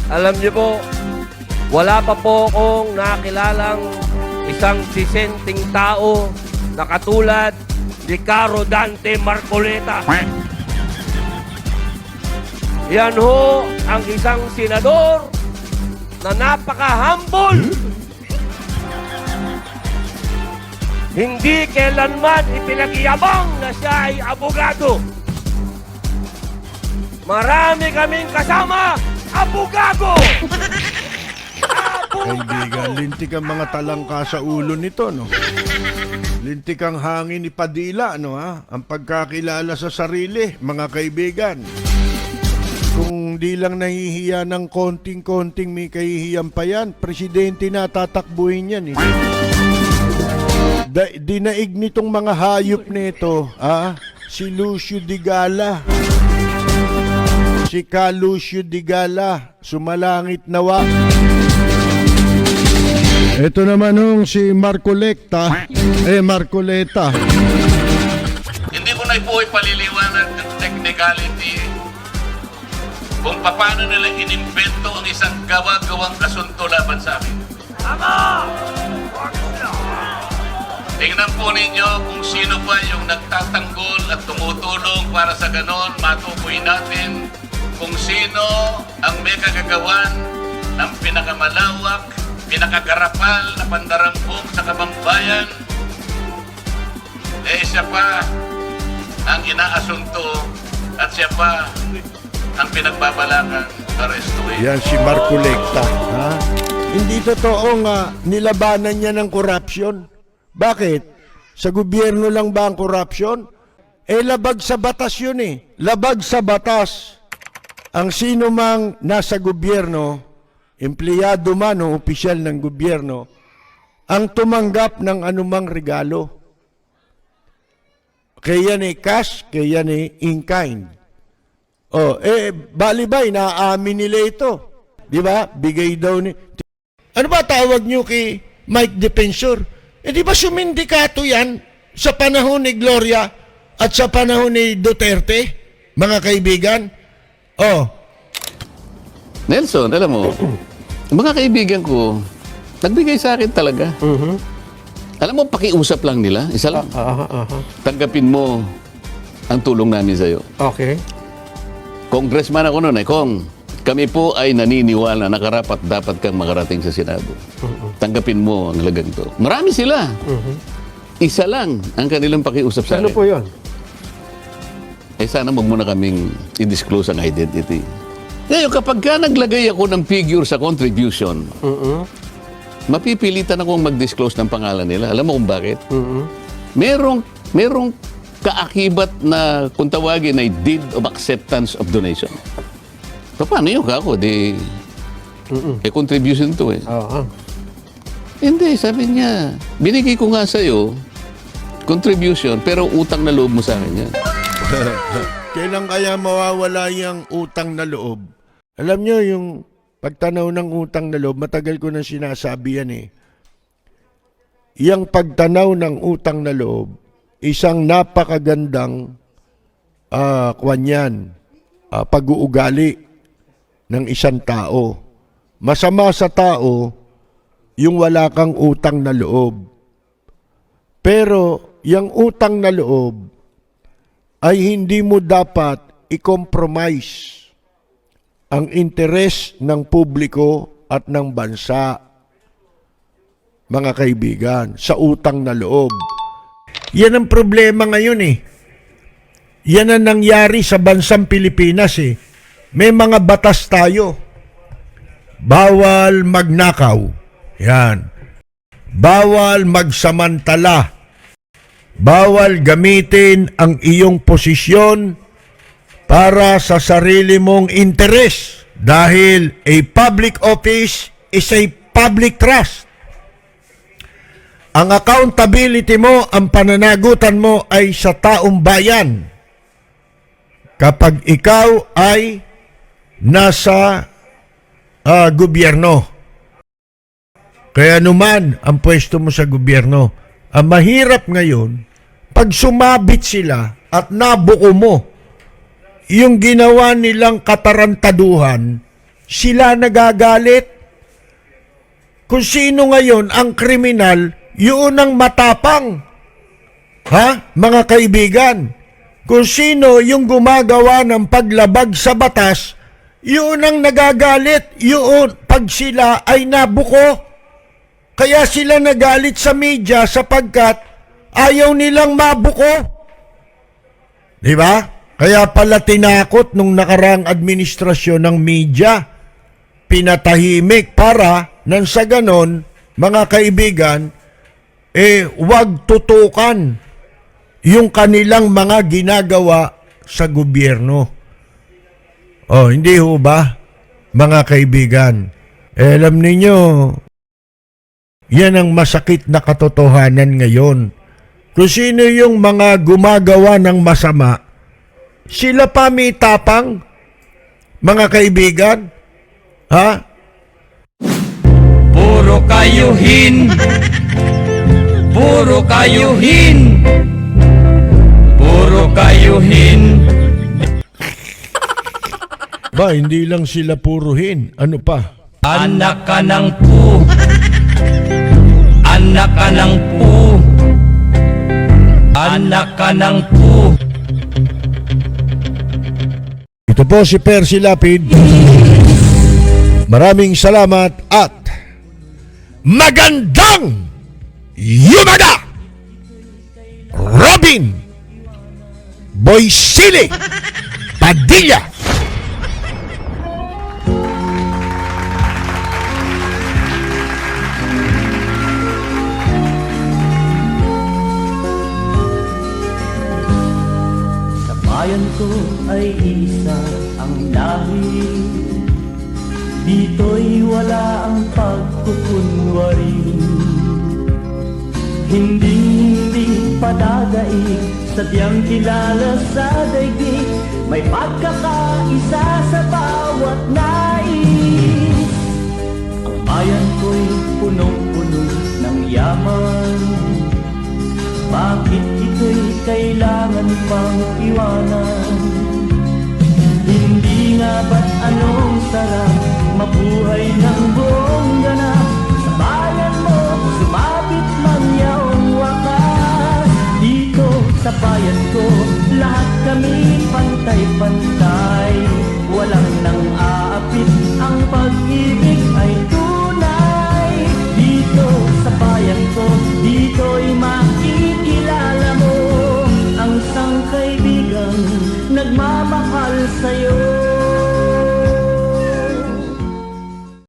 Alam niyo po, wala pa po akong nakilalang isang disenteng tao na katulad ni Caro Dante Marcoleta. Yan ho ang isang senador na napaka-humble. Hindi kailanman ipinagyabang na siya ay abogado. Marami kaming kasama, abogado! Kaibigan, lintik ang mga talangka sa ulo nito, no? Lintik ang hangin ni Padilla, no, ha? Ang pagkakilala sa sarili, mga kaibigan. Kung di lang nahihiya ng konting-konting may kahihiyan pa yan, presidente na tatakbuhin yan, eh. Dinaig nitong mga hayop nito, si Lucio Digala. Si Lucio Digala, sumalangit nawa. Ito naman nung si Marcoleta. Hindi ko na po ipaliliwanag ng technicality kung paano nila inimbento ang isang gawa-gawang asunto laban sa amin. Tingnan po ninyo kung sino pa yung nagtatanggol at tumutulong para sa ganon matukoy natin kung sino ang may kagagawan ng pinakamalawak, pinakagarapal na pandarampok sa kabangbayan. Siya pa ang inaasunto at siya pa ang pinagbabalakan arestuhin. Yan si Marcoleta. Hindi totoo nga nilabanan niya ng korupsyon. Bakit? Sa gobyerno lang ba ang korupsyon? Labag sa batas yun eh. Labag sa batas. Ang sino mang nasa gobyerno, empleyado man o opisyal ng gobyerno, ang tumanggap ng anumang regalo. Kaya ni cash, kaya ni in kind. Balibay, naaamin nila ito. Di ba? Bigay daw ni... Ano ba tawag nyo kay Mike Defensor? Di ba sumindikato yan sa panahon ni Gloria at sa panahon ni Duterte, mga kaibigan? Nelson, alam mo, mga kaibigan ko, nagbigay sa akin talaga. Alam mo, pakiusap lang nila, isa lang. Tanggapin mo ang tulong namin sa'yo. Okay. Congressman ako noon, Kong. Kami po ay naniniwala na karapat dapat kang makarating sa Senado. Tanggapin mo ang halagang to. Marami sila. Isa lang ang kanilang pakiusap sa akin. Ano po yun? Sana wag mo na kaming i-disclose ang identity. Ngayon, kapag ka naglagay ako ng figure sa contribution, mapipilitan akong mag-disclose ng pangalan nila. Alam mo kung bakit? Merong kaakibat na kung tawagin ay deed of acceptance of donation. Paano yun kako? Contribution to eh. Hindi, sabi niya, binigay ko nga sa'yo, contribution, pero utang na loob mo sa akin yan. Kailan kaya mawawala yung utang na loob? Alam nyo, yung pagtanaw ng utang na loob, matagal ko nang sinasabi yan eh. Yang pagtanaw ng utang na loob, isang napakagandang pag-uugali ng isang tao. Masama sa tao yung wala kang utang na loob. Pero yung utang na loob ay hindi mo dapat i-compromise ang interes ng publiko at ng bansa, mga kaibigan, sa utang na loob. Yan ang problema ngayon eh. Yan ang nangyari sa bansang Pilipinas eh. May mga batas tayo. Bawal magnakaw. Yan. Bawal magsamantala. Bawal gamitin ang iyong posisyon para sa sarili mong interes. Dahil a public office is a public trust. Ang accountability mo, ang pananagutan mo ay sa taong bayan. Kapag ikaw ay nasa gobyerno. Kaya naman ang pwesto mo sa gobyerno. Ang mahirap ngayon, pag sumabit sila at nabuo mo yung ginawa nilang katarantaduhan sila nagagalit. Kung sino ngayon ang kriminal, yun ang matapang. Ha, mga kaibigan? Kung sino yung gumagawa ng paglabag sa batas, yun ang nagagalit. Yun, pag sila ay nabuko. Kaya sila nagalit sa media sapagkat ayaw nilang mabuko. Di ba? Kaya pala tinakot nung nakarang administrasyon ng media. Pinatahimik para nang sa ganon, mga kaibigan, wag tutukan yung kanilang mga ginagawa sa gobyerno. Oh, hindi ho ba, mga kaibigan? Alam ninyo, yan ang masakit na katotohanan ngayon. Kung sino yung mga gumagawa ng masama, sila pa may tapang, mga kaibigan. Ha? Puro kayuhin. Puro kayuhin. Puro kayuhin. Ba, hindi lang sila puruhin. Ano pa? Anak ka ng pu. Anak ka ng pu. Anak ka ng pu. Ito po si Percy Lapid. Maraming salamat at magandang yumada! Robin Boysili Padilla. Sa bayan ko ay isa ang lahi. Dito'y wala ang pagkukunwari. Hindi padadaig, sadyang kilala sa daigdig. May pagkakaisa sa bawat nais. Ang bayan ko'y punong-puno ng yaman. Bakit ito'y kailangan pang iwanan? Hindi nga ba't anong sarap mabuhay ng buong ganap? Sa bayan mo, sumabit man yaong wakas. Dito sa bayan ko, lahat kami pantay-pantay. Walang nang aapit ang pag-ibig.